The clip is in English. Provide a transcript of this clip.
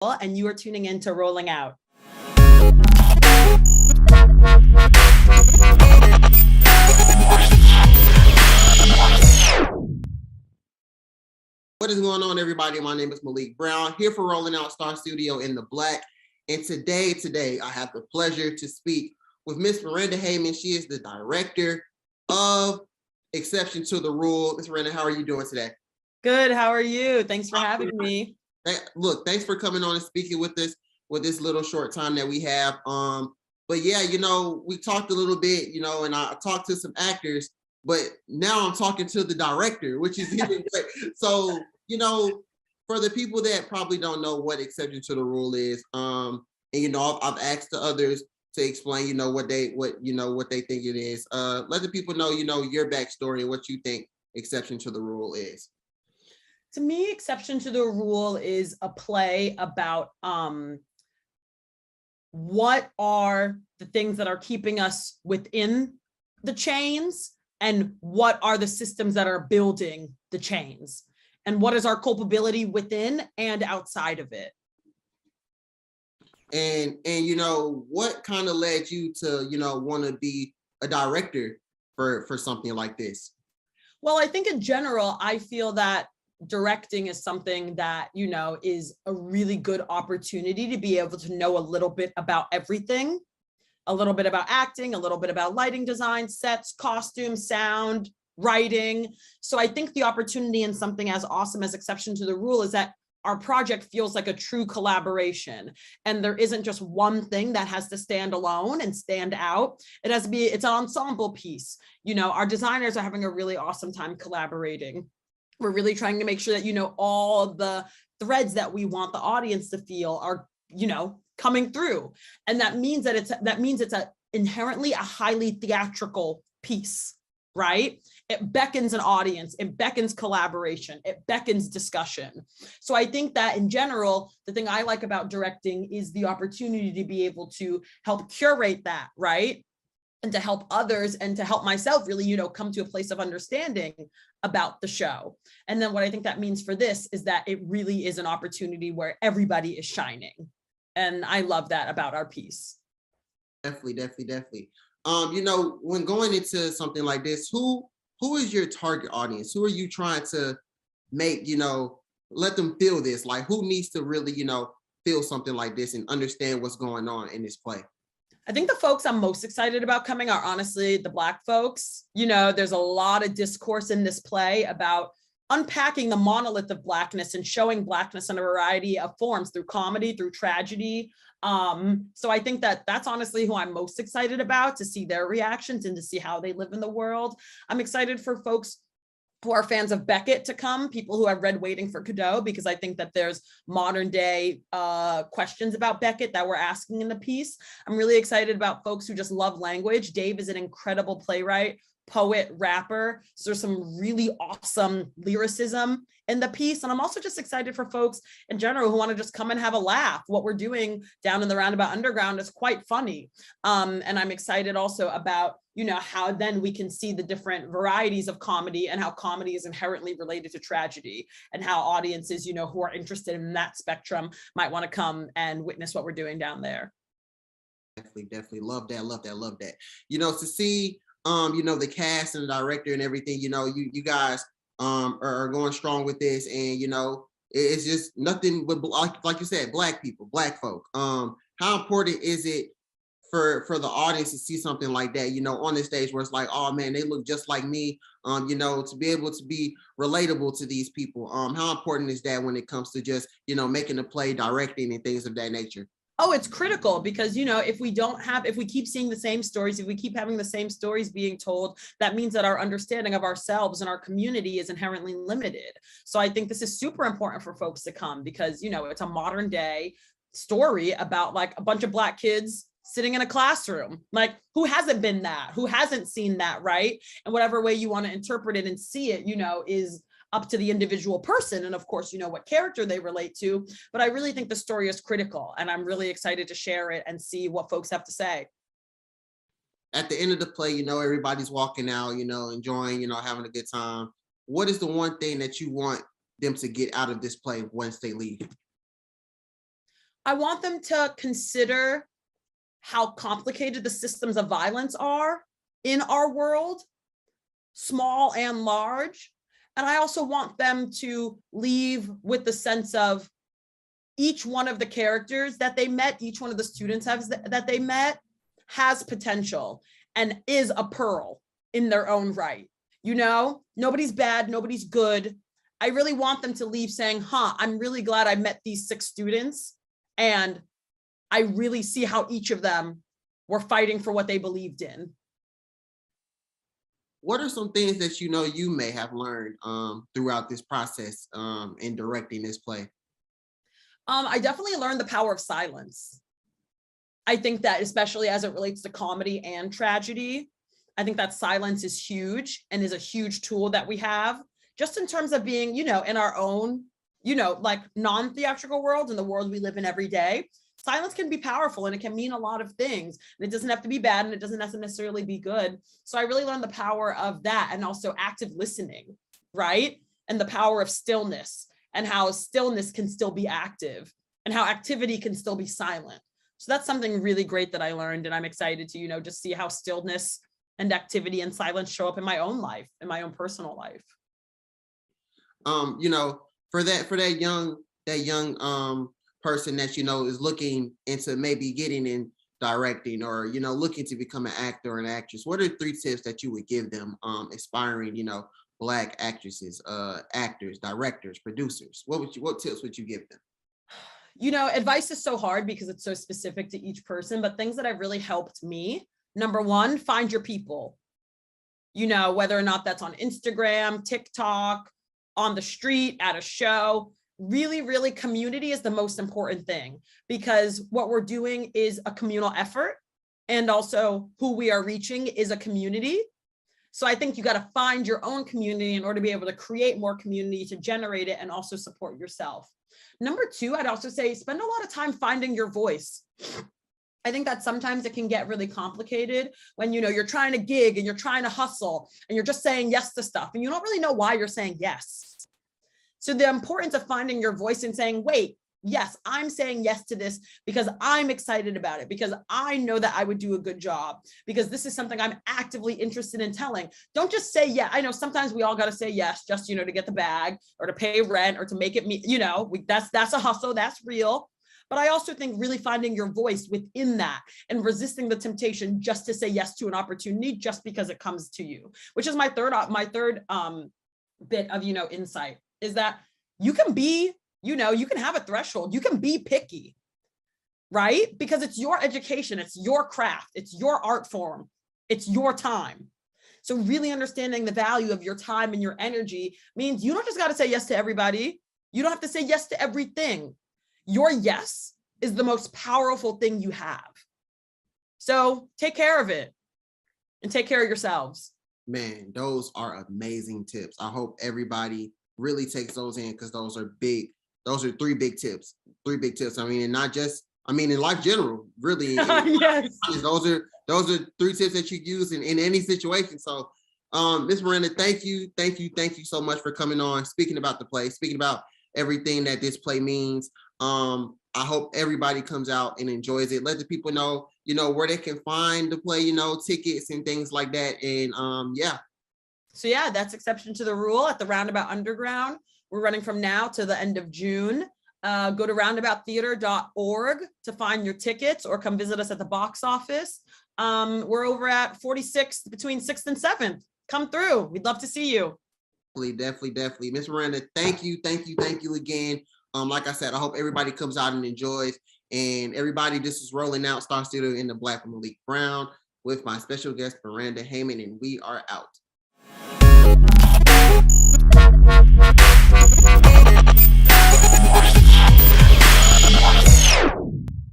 and you are tuning in to Rolling Out. What is going on, everybody? My name is Malik Brown, here for Rolling Out Star Studio in the Black. And today, I have the pleasure to speak with Miss Miranda Haymon. She is the director of Exception to the Rule. Miss Miranda, how are you doing today? Good. How are you? Thanks for having me. Look, thanks for coming on and speaking with us with this little short time that we have. But yeah, we talked a little bit, and I talked to some actors, but now I'm talking to the director, which is even great. So, for the people that probably don't know what Exception to the Rule is, and I've asked the others to explain, what they think it is. Let the people know, your backstory and what you think Exception to the Rule is. To me, Exception to the Rule is a play about what are the things that are keeping us within the chains and what are the systems that are building the chains and what is our culpability within and outside of it. And what kind of led you to, want to be a director for something like this? Well, I think in general, I feel that directing is something that, is a really good opportunity to be able to know a little bit about everything, a little bit about acting, a little bit about lighting design, sets, costumes, sound, writing. So I think the opportunity in something as awesome as Exception to the Rule is that our project feels like a true collaboration. And there isn't just one thing that has to stand alone and stand out. It has to be, it's an ensemble piece. Our designers are having a really awesome time collaborating. We're really trying to make sure that, all the threads that we want the audience to feel are, coming through. And that means that it's inherently a highly theatrical piece, right? It beckons an audience, it beckons collaboration, it beckons discussion. So I think that in general, the thing I like about directing is the opportunity to be able to help curate that, right? And to help others and to help myself really, come to a place of understanding about the show. And then what I think that means for this is that it really is an opportunity where everybody is shining. And I love that about our piece. Definitely. When going into something like this, who is your target audience? Who are you trying to make, let them feel this? Like, who needs to really, feel something like this and understand what's going on in this play? I think the folks I'm most excited about coming are honestly the Black folks. There's a lot of discourse in this play about unpacking the monolith of Blackness and showing Blackness in a variety of forms through comedy, through tragedy. So I think that that's honestly who I'm most excited about, to see their reactions and to see how they live in the world. I'm excited for folks who are fans of Beckett to come, people who have read Waiting for Godot, because I think that there's modern day questions about Beckett that we're asking in the piece. I'm really excited about folks who just love language. Dave is an incredible playwright, poet, rapper. So there's some really awesome lyricism in the piece. And I'm also just excited for folks in general who want to just come and have a laugh. What we're doing down in the Roundabout Underground is quite funny. And I'm excited also about, how then we can see the different varieties of comedy and how comedy is inherently related to tragedy and how audiences, who are interested in that spectrum might want to come and witness what we're doing down there. Definitely. Love that. To see the cast and the director and everything, you guys are going strong with this, and it's just nothing but, like you said, Black people, Black folk. How important is it for the audience to see something like that, on the stage, where it's like, oh man, they look just like me, to be able to be relatable to these people? How important is that when it comes to just, making a play, directing, and things of that nature? Oh, it's critical because, if we keep seeing the same stories, if we keep having the same stories being told, that means that our understanding of ourselves and our community is inherently limited. So I think this is super important for folks to come because, it's a modern day story about like a bunch of Black kids sitting in a classroom. Like, who hasn't been that? Who hasn't seen that, right? And whatever way you want to interpret it and see it, is up to the individual person. And of course, what character they relate to. But I really think the story is critical. And I'm really excited to share it and see what folks have to say. At the end of the play, everybody's walking out, enjoying, having a good time. What is the one thing that you want them to get out of this play once they leave? I want them to consider how complicated the systems of violence are in our world, small and large. And I also want them to leave with the sense of each one of the characters that they met, each one of the students that they met has potential and is a pearl in their own right. You know, nobody's bad, nobody's good. I really want them to leave saying, I'm really glad I met these 6 students. And I really see how each of them were fighting for what they believed in. What are some things that you know you may have learned throughout this process in directing this play? I definitely learned the power of silence. I think that especially as it relates to comedy and tragedy, I think that silence is huge and is a huge tool that we have just in terms of being, you know, in our own, you know, like non-theatrical world, in the world we live in every day. Silence can be powerful and it can mean a lot of things. And it doesn't have to be bad and it doesn't have to necessarily be good. So I really learned the power of that, and also active listening, right? And the power of stillness, and how stillness can still be active and how activity can still be silent. So that's something really great that I learned. And I'm excited to, you know, just see how stillness and activity and silence show up in my own life, in my own personal life. You know, for that young person that, you know, is looking into maybe getting in directing, or, you know, looking to become an actor or an actress, what are 3 tips that you would give them, aspiring, you know, Black actresses, actors, directors, producers? What tips would you give them? You know, advice is so hard because it's so specific to each person, but things that have really helped me. Number 1, find your people. You know, whether or not that's on Instagram, TikTok, on the street, at a show, really, really community is the most important thing, because what we're doing is a communal effort, and also who we are reaching is a community. So I think you got to find your own community in order to be able to create more community, to generate it and also support yourself. Number 2, I'd also say spend a lot of time finding your voice. I think that sometimes it can get really complicated when, you know, you're trying to gig and you're trying to hustle and you're just saying yes to stuff and you don't really know why you're saying yes. So the importance of finding your voice and saying, wait, yes, I'm saying yes to this because I'm excited about it, because I know that I would do a good job, because this is something I'm actively interested in telling. Don't just say, yeah, I know sometimes we all got to say yes, just, you know, to get the bag or to pay rent or to make it, you know, that's a hustle, that's real. But I also think really finding your voice within that and resisting the temptation just to say yes to an opportunity just because it comes to you, which is my third bit of, you know, insight, is that you can be, you know, you can have a threshold, you can be picky, right? Because it's your education, it's your craft, it's your art form, it's your time. So really understanding the value of your time and your energy means you don't just got to say yes to everybody. You don't have to say yes to everything. Your yes is the most powerful thing you have. So take care of it and take care of yourselves. Man, those are amazing tips. I hope everybody really takes those in, because those are big. Those are 3 big tips. 3 big tips. I mean, and not just, I mean, in life general, really. Yes. Those are 3 tips that you use in any situation. So, Miss Miranda, thank you so much for coming on, speaking about the play, speaking about everything that this play means. I hope everybody comes out and enjoys it. Let the people know, you know, where they can find the play, you know, tickets and things like that. And yeah. So yeah, that's exception to the rule at the Roundabout Underground. We're running from now to the end of June. Go to roundabouttheater.org to find your tickets, or come visit us at the box office. We're over at 46 between 6th and 7th. Come through. We'd love to see you. Definitely. Miss Miranda, thank you again. Like I said, I hope everybody comes out and enjoys. And everybody, this is Rolling Out Star Studio in the Black with Malik Brown with my special guest, Miranda Haymon, and we are out.